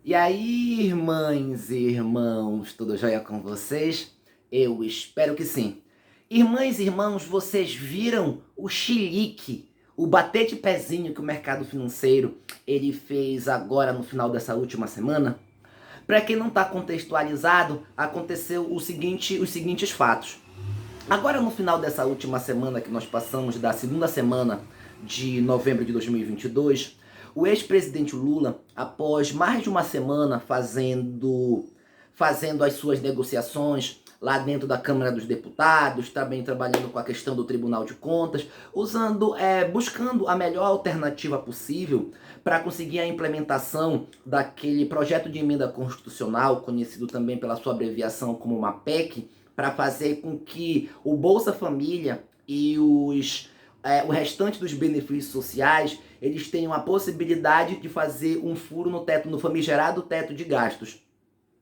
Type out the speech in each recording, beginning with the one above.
E aí, irmãs e irmãos, tudo jóia com vocês? Eu espero que sim. Irmãs e irmãos, vocês viram o chilique, o bater de pezinho que o mercado financeiro ele fez agora no final dessa última semana? Para quem não está contextualizado, aconteceu os seguintes fatos. Agora no final dessa última semana que nós passamos, da segunda semana de novembro de 2022, o ex-presidente Lula, após mais de uma semana fazendo as suas negociações lá dentro da Câmara dos Deputados, também trabalhando com a questão do Tribunal de Contas, buscando a melhor alternativa possível para conseguir a implementação daquele projeto de emenda constitucional, conhecido também pela sua abreviação como uma PEC, para fazer com que o Bolsa Família e o restante dos benefícios sociais, eles tenham a possibilidade de fazer um furo no teto, no famigerado teto de gastos.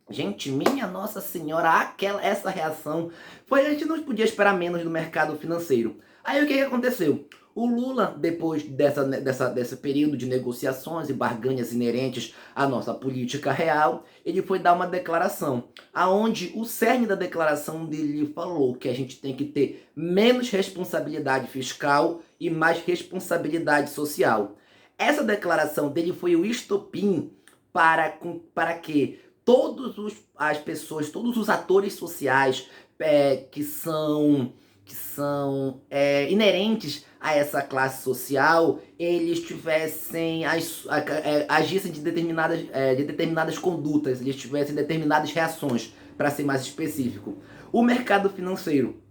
Gente, minha Nossa Senhora, essa reação a gente não podia esperar menos do mercado financeiro. Aí o que aconteceu? O Lula, depois desse período de negociações e barganhas inerentes à nossa política real, ele foi dar uma declaração, aonde o cerne da declaração dele falou que a gente tem que ter menos responsabilidade fiscal e mais responsabilidade social. Essa declaração dele foi o estopim para que as pessoas, todos os atores sociais que são inerentes a essa classe social, eles agissem de determinadas condutas, eles tivessem determinadas reações, para ser mais específico. O mercado financeiro,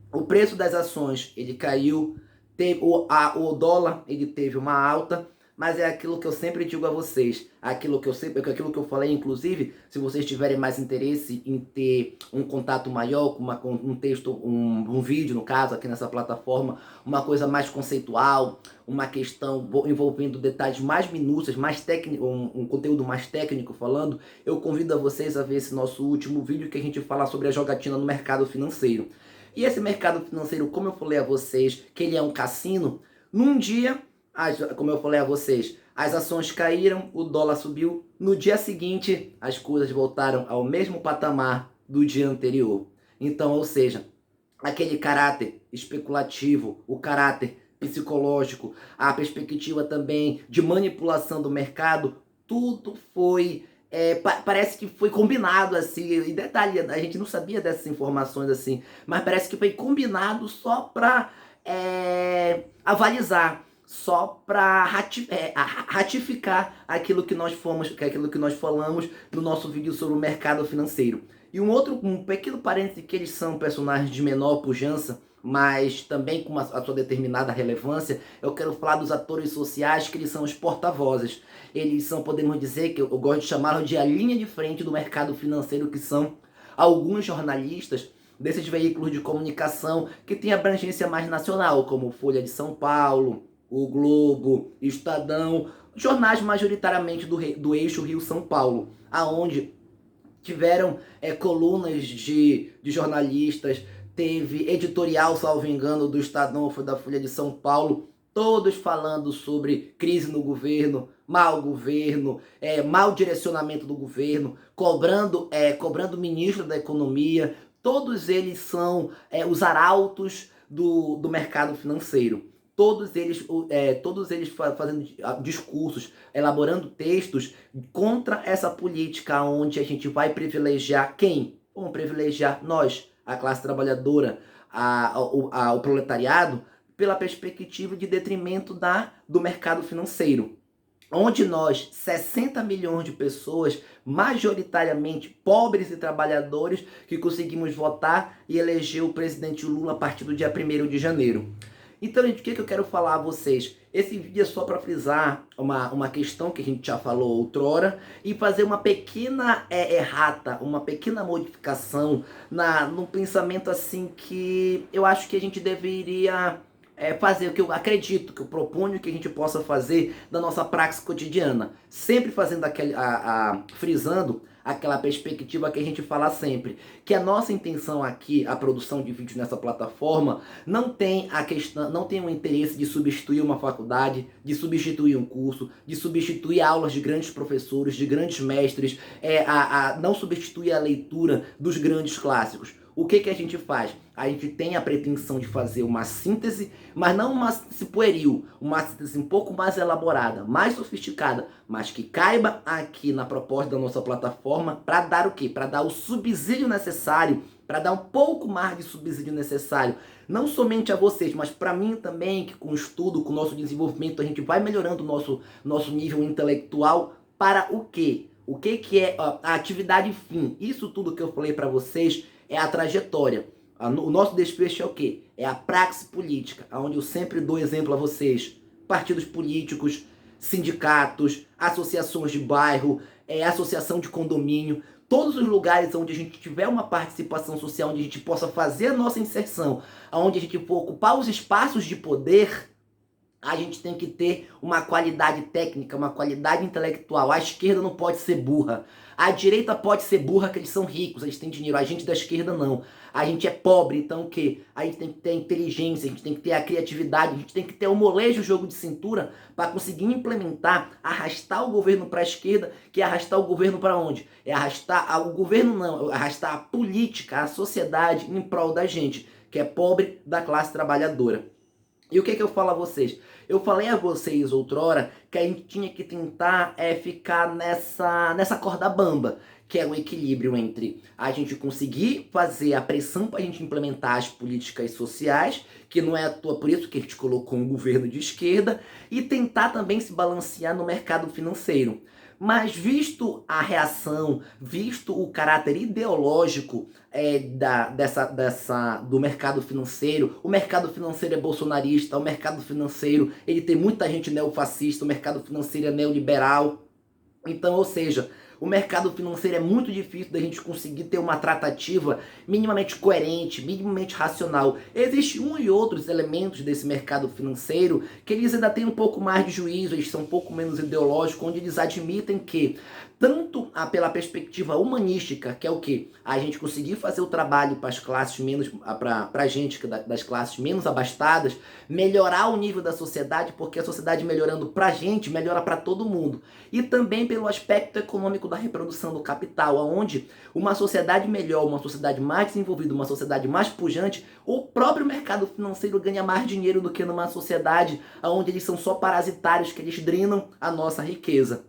o preço das ações, ele caiu, o dólar, ele teve uma alta, mas é aquilo que eu sempre digo a vocês, aquilo que eu falei, inclusive, se vocês tiverem mais interesse em ter um contato maior com um texto, um vídeo, no caso, aqui nessa plataforma, uma coisa mais conceitual, uma questão envolvendo detalhes mais minúcios, mais técnico, um conteúdo mais técnico falando, eu convido a vocês a ver esse nosso último vídeo que a gente fala sobre a jogatina no mercado financeiro. E esse mercado financeiro, como eu falei a vocês, que ele é um cassino, num dia, como eu falei a vocês, as ações caíram, o dólar subiu, no dia seguinte as coisas voltaram ao mesmo patamar do dia anterior. Então, ou seja, aquele caráter especulativo, o caráter psicológico, a perspectiva também de manipulação do mercado, tudo foi parece que foi combinado assim, e detalhe, a gente não sabia dessas informações assim, mas parece que foi combinado só para avalizar, só para ratificar aquilo que nós falamos no nosso vídeo sobre o mercado financeiro. E um pequeno parêntese, que eles são personagens de menor pujança, mas também com a sua determinada relevância, eu quero falar dos atores sociais, que eles são os porta-vozes. Eles são, podemos dizer, que eu gosto de chamá-los de a linha de frente do mercado financeiro, que são alguns jornalistas desses veículos de comunicação que têm abrangência mais nacional, como Folha de São Paulo, o Globo, Estadão, jornais majoritariamente do eixo Rio-São Paulo, aonde tiveram colunas de jornalistas, teve editorial, salvo engano, do Estadão, foi da Folha de São Paulo, todos falando sobre crise no governo, mau direcionamento do governo, cobrando o ministro da Economia. Todos eles são os arautos do mercado financeiro. Todos eles fazendo discursos, elaborando textos contra essa política onde a gente vai privilegiar quem? Vamos privilegiar nós, a classe trabalhadora, o proletariado, pela perspectiva de detrimento do mercado financeiro. Onde nós, 60 milhões de pessoas, majoritariamente pobres e trabalhadores, que conseguimos votar e eleger o presidente Lula a partir do dia 1º de janeiro. Então, gente, o que eu quero falar a vocês? Esse vídeo é só para frisar uma questão que a gente já falou outrora e fazer uma pequena errata, uma pequena modificação no pensamento assim que eu acho que a gente deveria fazer o que eu acredito, que eu proponho que a gente possa fazer da nossa praxe cotidiana. Sempre fazendo frisando aquela perspectiva que a gente fala sempre, que a nossa intenção aqui, a produção de vídeos nessa plataforma, não tem a questão, não tem o interesse de substituir uma faculdade, de substituir um curso, de substituir aulas de grandes professores, de grandes mestres, não substituir a leitura dos grandes clássicos. O que a gente faz? A gente tem a pretensão de fazer uma síntese, mas não uma síntese pueril, uma síntese um pouco mais elaborada, mais sofisticada, mas que caiba aqui na proposta da nossa plataforma para dar o quê? Para dar o subsídio necessário, para dar um pouco mais de subsídio necessário, não somente a vocês, mas para mim também, que com o estudo, com o nosso desenvolvimento, a gente vai melhorando o nosso nível intelectual para o quê? O que é a atividade fim? Isso tudo que eu falei para vocês é a trajetória. O nosso desfecho é o quê? É a praxe política, onde eu sempre dou exemplo a vocês. Partidos políticos, sindicatos, associações de bairro, associação de condomínio, todos os lugares onde a gente tiver uma participação social, onde a gente possa fazer a nossa inserção, onde a gente for ocupar os espaços de poder, a gente tem que ter uma qualidade técnica, uma qualidade intelectual. A esquerda não pode ser burra. A direita pode ser burra, que eles são ricos, eles têm dinheiro. A gente da esquerda não. A gente é pobre, então o quê? A gente tem que ter a inteligência, a gente tem que ter a criatividade, a gente tem que ter o molejo, o jogo de cintura para conseguir implementar, arrastar o governo para a esquerda, que é arrastar o governo para onde? É arrastar o governo não, é arrastar a política, a sociedade em prol da gente, que é pobre, da classe trabalhadora. E o que eu falo a vocês? Eu falei a vocês outrora que a gente tinha que tentar ficar nessa corda bamba, que é o equilíbrio entre a gente conseguir fazer a pressão para a gente implementar as políticas sociais, que não é à toa por isso que a gente colocou um governo de esquerda, e tentar também se balancear no mercado financeiro. Mas visto a reação, visto o caráter ideológico do mercado financeiro, o mercado financeiro é bolsonarista, o mercado financeiro ele tem muita gente neofascista, o mercado financeiro é neoliberal. Então, ou seja, o mercado financeiro é muito difícil da gente conseguir ter uma tratativa minimamente coerente, minimamente racional. Existem um e outros elementos desse mercado financeiro que eles ainda têm um pouco mais de juízo, eles são um pouco menos ideológicos, onde eles admitem que tanto pela perspectiva humanística, que é o que? A gente conseguir fazer o trabalho para as classes menos, para a gente das classes menos abastadas, melhorar o nível da sociedade, porque a sociedade melhorando para a gente, melhora para todo mundo. E também pelo aspecto econômico da reprodução do capital, onde uma sociedade melhor, uma sociedade mais desenvolvida, uma sociedade mais pujante, o próprio mercado financeiro ganha mais dinheiro do que numa sociedade onde eles são só parasitários, que eles drenam a nossa riqueza.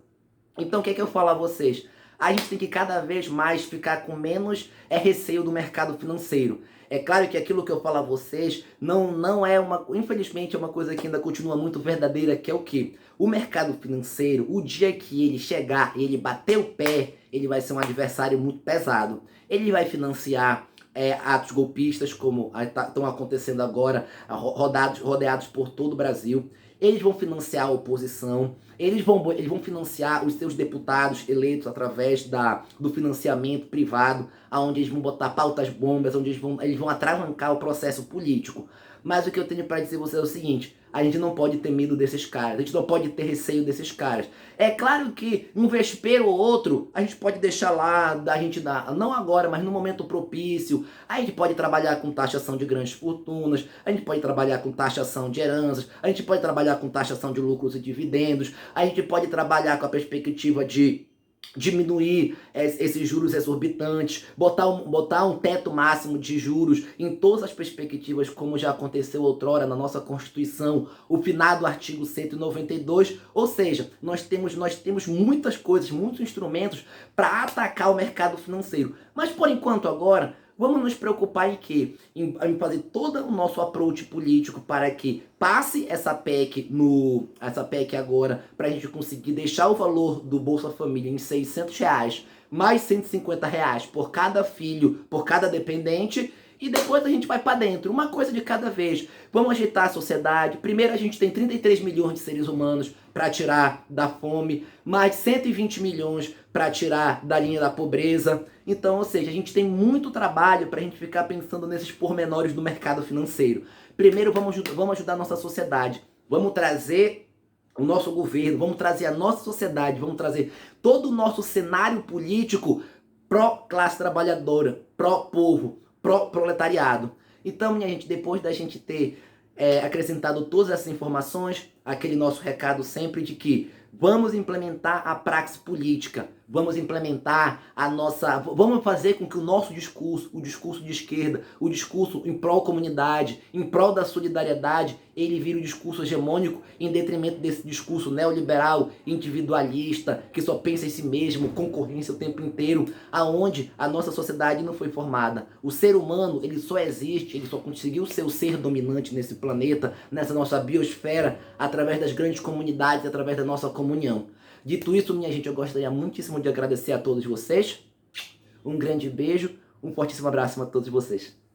Então o que eu falo a vocês? A gente tem que cada vez mais ficar com menos receio do mercado financeiro. É claro que aquilo que eu falo a vocês não é infelizmente é uma coisa que ainda continua muito verdadeira, que é o quê? O mercado financeiro, o dia que ele chegar e ele bater o pé, ele vai ser um adversário muito pesado. Ele vai financiar atos golpistas como estão acontecendo agora, rodeados por todo o Brasil. Eles vão financiar a oposição, eles vão financiar os seus deputados eleitos através do financiamento privado, onde eles vão botar pautas bombas, onde eles vão atravancar o processo político. Mas o que eu tenho para dizer a vocês é o seguinte: a gente não pode ter medo desses caras, a gente não pode ter receio desses caras. É claro que um vespeiro ou outro a gente pode deixar lá, não agora, mas no momento propício. A gente pode trabalhar com taxação de grandes fortunas, a gente pode trabalhar com taxação de heranças, a gente pode trabalhar com taxação de lucros e dividendos, a gente pode trabalhar com a perspectiva de diminuir esses juros exorbitantes, botar um teto máximo de juros em todas as perspectivas, como já aconteceu outrora na nossa Constituição, o finado artigo 192, ou seja, nós temos muitas coisas, muitos instrumentos para atacar o mercado financeiro. Mas por enquanto agora, vamos nos preocupar em quê? Em fazer todo o nosso approach político para que passe essa PEC agora, para a gente conseguir deixar o valor do Bolsa Família em R$600, mais R$150 por cada filho, por cada dependente, e depois a gente vai para dentro, uma coisa de cada vez. Vamos agitar a sociedade. Primeiro a gente tem 33 milhões de seres humanos para tirar da fome, mais de 120 milhões para tirar da linha da pobreza. Então, ou seja, a gente tem muito trabalho para a gente ficar pensando nesses pormenores do mercado financeiro. Primeiro vamos ajudar a nossa sociedade. Vamos trazer o nosso governo, vamos trazer a nossa sociedade, vamos trazer todo o nosso cenário político pró-classe trabalhadora, pró-povo, pró-proletariado. Então, minha gente, depois da gente ter acrescentado todas essas informações, aquele nosso recado sempre de que vamos implementar a praxe política, vamos implementar vamos fazer com que o nosso discurso, o discurso de esquerda, o discurso em prol-comunidade, em prol da solidariedade, ele vire um discurso hegemônico em detrimento desse discurso neoliberal, individualista, que só pensa em si mesmo, concorrência o tempo inteiro, aonde a nossa sociedade não foi formada. O ser humano, ele só existe, ele só conseguiu ser o ser dominante nesse planeta, nessa nossa biosfera, através das grandes comunidades, através da nossa comunhão. Dito isso, minha gente, eu gostaria muitíssimo de agradecer a todos vocês. Um grande beijo, um fortíssimo abraço a todos vocês.